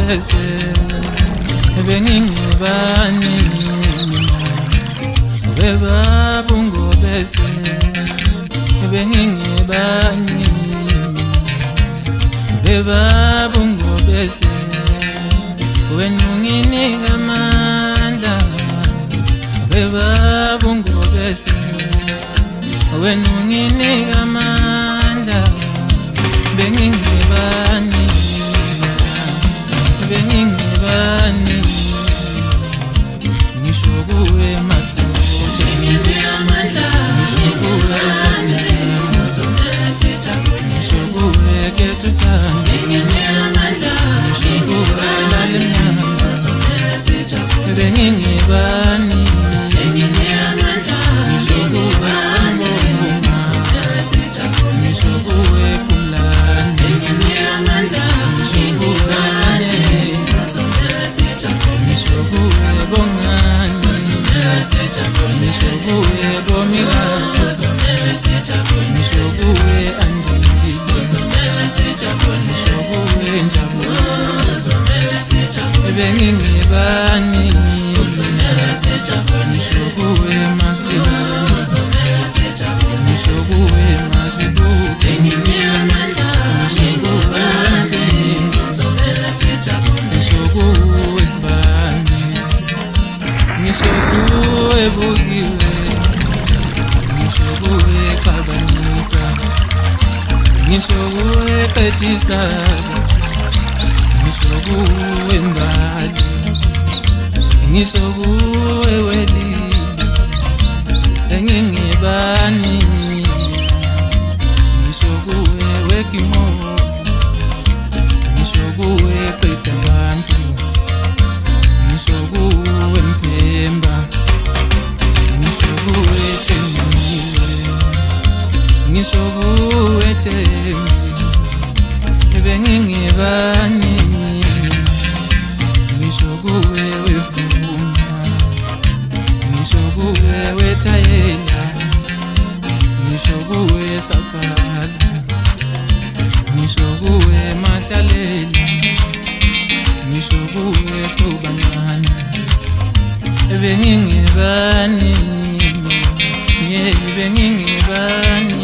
bese bengingibani bebabungo bese bengingibani bebabungo bese wena unginika amandla bebabungo bese wena unginika amandla bengingibani bengingibani ngisho kuwe masoko Benginike amandla ngisho kuwe uzomela sijabule ngisho kuwe kethuthanda Benginike amandla ngisho kuwe lalemnyama uzomela sijabule bengingibani Benginike amandla ngisho kuwe uzomela sijabule ngisho kuwe kumlandi Benginike amandla ngisho kuwe uzomela sijabule ngisho kuwe bongani uzomela sijabule ngisho kuwe bomikazi uzomela sijabule ngisho kuwe andili uzomela sijabule ngisho kuwe njabule uzomela sijabule bengingibani uzomela sijabule ngisho kuwe masibu uzomela sijabule ngisho kuwe masibu Benginike amandla ngingubani uzomela sijabule ngisho kuwe sibani ngisho kuwe bukiwe ngisho kuwe xabanisa ngisho kuwe qedisa ngisho kuwe mbali ngisho kuwe weli engingibani ngisho kuwe wekimo ngisho kuwe qeda abantu ngisho kuwe mpemba ngisho kuwe tengile ngisho kuwe tembi bengingibani ngisho kuwe wevuma ngisho kuwe wethayela ngisho kuwe sakaza ngisho kuwe mahlalela ngisho kuwe sobancane bengingibani bengingibani